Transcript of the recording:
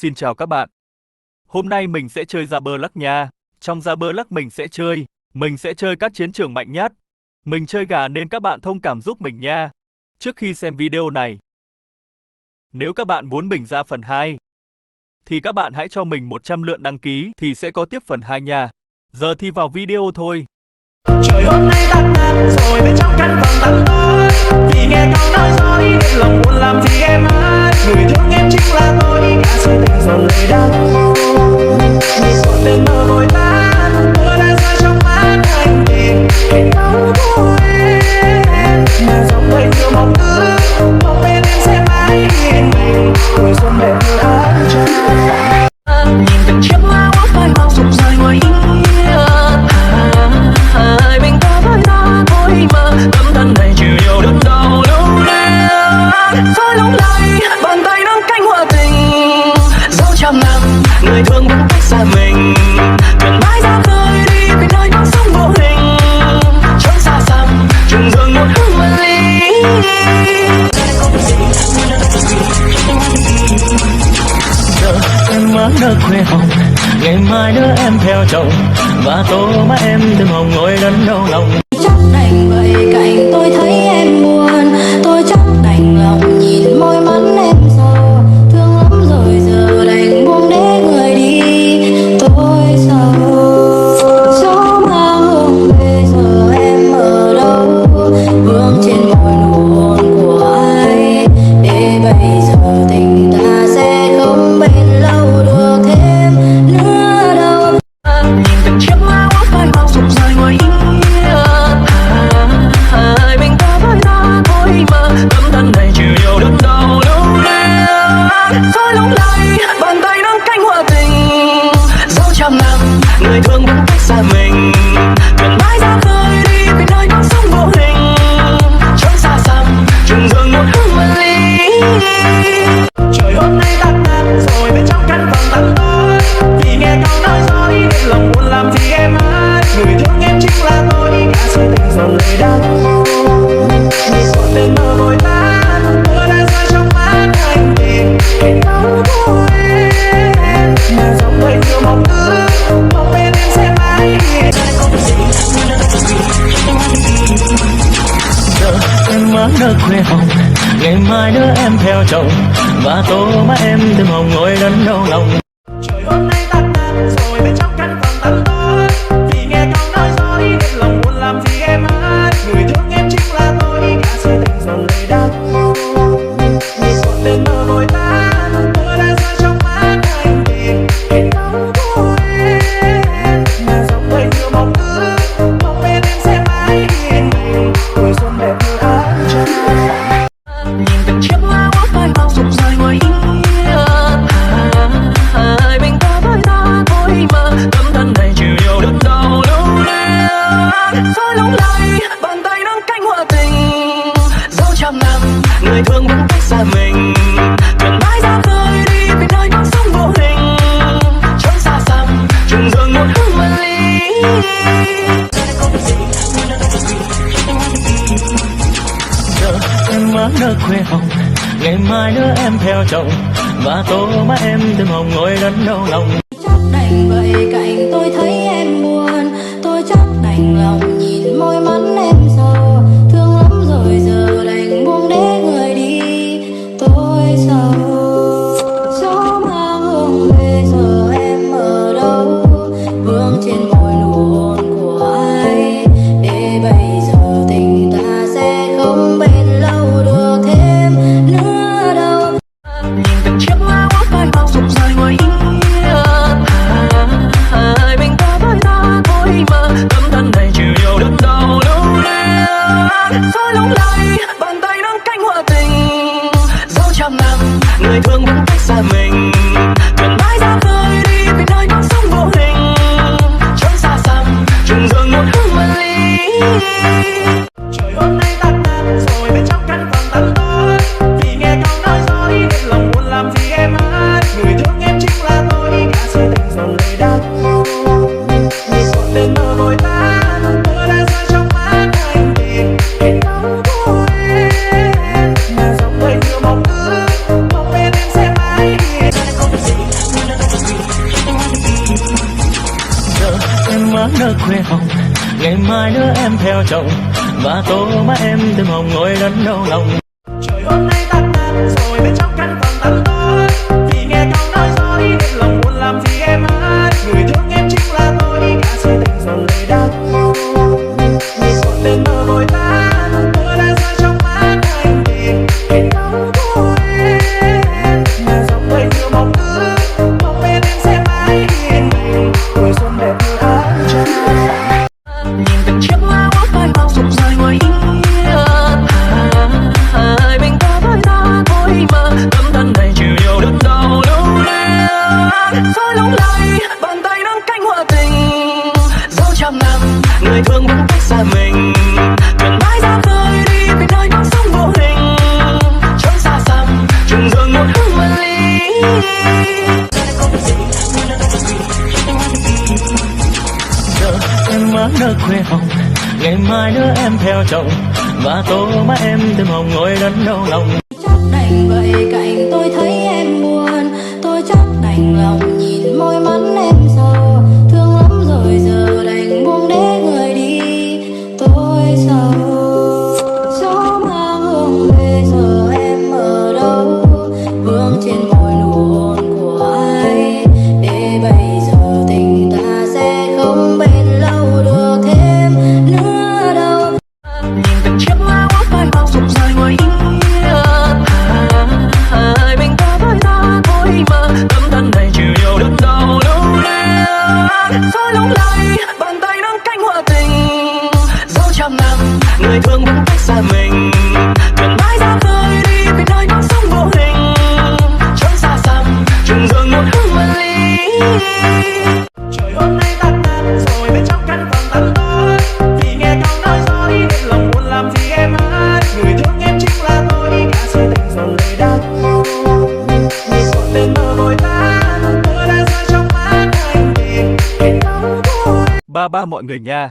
Xin chào các bạn. Hôm nay mình sẽ chơi ra bơ lắc nha. Trong ra bơ lắc mình sẽ chơi các chiến trường mạnh nhất. Mình chơi gà nên các bạn thông cảm giúp mình nha. Trước khi xem video này, nếu các bạn muốn mình ra phần 2, thì các bạn hãy cho mình 100 lượt đăng ký thì sẽ có tiếp phần 2 nha. Giờ thì vào video thôi. Trời hôm nay tắt ngắt rồi bên trong căn phòng tăm tối, vì nghe câu nói dối nên lòng buồn làm gì em ơi. Người thương em chính là tôi, cả sự tình rồi lời đắng. Vì một đêm mơ vội tan, mưa đã rơi trong mắt anh tìm hình bóng của em. Mà dòng đầy nhiều mong ước, mong bên em sẽ mãi yên bình, mùa xuân đẹp như ánh trăng. Nhìn từng chiếc lá úa phai màu rụng rơi ngoài hiên. Hai mình ta với ta thôi mà tấm thân này chịu nhiều đớn đau lưu luyến. Phơi lung lay bàn tay nắm cánh hoa tình, dẫu trăm năm người thương vẫn cách xa mình. Thuyền mãi ra khơi đi về nơi bóng sống vô hình, trốn xa xăm trường dương một hương mân ly. Em má nở khoe hồng, ngày mai nữa em theo chồng, và tô má em đêm hồng ngồi đắn đau lòng. Chắc đành vậy cạnh tôi thấy em buồn, tôi chắc đành lòng nhìn môi mắt em sầu. Thương lắm rồi giờ đành buông để người đi, tôi sầu. Gió mang hương về giờ em ở đâu, vương trên môi nụ hôn của ai, để bây giờ tình ta sẽ không bền lâu được thêm nữa đâu. Nhìn từng chiếc lá úa phai màu rụng rơi ngoài hiên. Hai mình ta với ta thôi mà tấm thân này chịu nhiều đớn đau lưu luyến. Phơi lung lay bàn tay nắm cánh hoa tình, dẫu trăm năm người thương vẫn cách xa mình. Thuyền mãi ra khơi đi về nơi bóng sống vô hình, trốn xa xăm trường dương một hương mân ly. Trời hôm nay tắt ngắt rồi bên trong căn phòng tăm tối, vì nghe câu nói dối nên lòng buồn làm gì em ơi. Người thương em chính là tôi, cả sự tình rồi lời đắng. Vì một đêm mơ vội tan, mưa đã rơi trong mắt anh tìm hình bóng của em. Mà dòng đầy nhiều mong ước, mong bên em sẽ mãi yên. Em má nở khoe hồng, ngày mai nữa em theo chồng, và tô má em đêm hồng ngồi đắn đau lòng. Trời hôm nay tắt ngắt rồi bên trong căn phòng tăm tối, vì nghe câu nói dối nên lòng buồn làm gì em ơi. Người thương em chính là tôi, cả sự tình rồi lời đắng. Vì một đêm mơ vội tan, mưa đã rơi trong mắt anh tìm hình bóng của em. Mà dòng đầy nhiều mong ước, mong bên em sẽ mãi yên bình, mùa xuân đẹp như ánh trăng. Nhìn từng chiếc lá úa phai màu rụng rơi ngoài hiên. Hai mình ta với ta thôi mà tấm thân này chịu nhiều đớn đau lưu luyến. Phơi lung lay bàn tay nắm cánh hoa tình, dẫu trăm năm người thương vẫn cách xa mình. Thuyền mãi ra khơi đi về nơi bóng sống vô hình, trốn xa xăm trường dương một hương mân ly. Em má nở khoe hồng, ngày mai nữa em theo chồng, và tô má em đêm hồng ngồi đắn đau lòng. Chắc đành vậy cạnh tôi thấy em buồn, tôi chắc đành lòng nhìn môi mắt em sầu. Thương lắm rồi giờ đành buông để người đi, tôi sầu. Gió mang hương về giờ em ở đâu, vương trên môi nụ hôn của ai, để bây giờ tình ta sẽ không bền lâu được thêm nữa đâu. Nhìn từng chiếc lá úa phai màu rụng rơi ngoài hiên. Hai mình ta với ta thôi mà tấm thân này chịu nhiều khuê hồng, ngày mai nữa em theo chồng và tô má em thơm hồng ngồi lẫn đau lòng. Trời hôm nay tắt rồi bên trong căn phòng tăm tối, vì nghe câu nói dối nên lòng buồn làm gì em ơi. Người thương em chính là tôi, cả si tình dồn lời đau. Người còn tên mơ vội tan, mưa đã rơi trong mắt anh tìm hình bóng của em. Mà dòng đời nhiều mong ước, mong bên em sẽ mãi yên bình, mùa xuân đẹp như áo trắng. Nhìn từng chiếc lá úa phai màu rụng rơi ngoài hiên, mình ta với ta thôi mà tâm thân này chịu nhiều đớn đau lưu luyến. Gió lung lay bàn tay nắm cánh hoa tình, dẫu trăm năm người thương vẫn cách xa mình. Thuyền mãi ra khơi đi về nơi bóng sống vô hình, trốn xa xăm trường dương một hương mân ly. Giờ em má nở khuê hồng, ngày mai nữa em theo chồng và tô má em thơm hồng ngồi lẫn đau lòng. Chắc đành vậy cạnh tôi thấy em buồn, tôi chắc đành lòng nhìn môi mắt em sầu. Thương lắm rồi giờ đành buông để người đi, tôi sầu. Gió mang hương về giờ em ở đâu, vương trên môi nụ hôn của ai. Để bây giờ tình ta sẽ không bền lâu được thêm nữa đâu. Nhìn từng chiếc lá úa phai màu rụng rơi ngoài hiên, mình ta với ta thôi mà tâm thân này chịu nhiều đớn đau lưu luyến. Gió lung lay bàn tay nắm cánh hoa tình, dẫu trăm năm người thương vẫn cách xa mình. Thuyền mãi ra khơi đi về nơi bóng sống vô hình, trốn xa xăm trường dương một hương mân ly. Trời hôm nay tắt rồi bên trong căn phòng tăm tối, vì nghe câu nói dối nên lòng buồn làm gì em ơi. Người thương em chính là tôi, cả si tình dồn lời đau. Người còn tên mơ vội tan, mưa đã rơi trong mắt anh tìm hình bóng của em. Ba ba mọi người nha.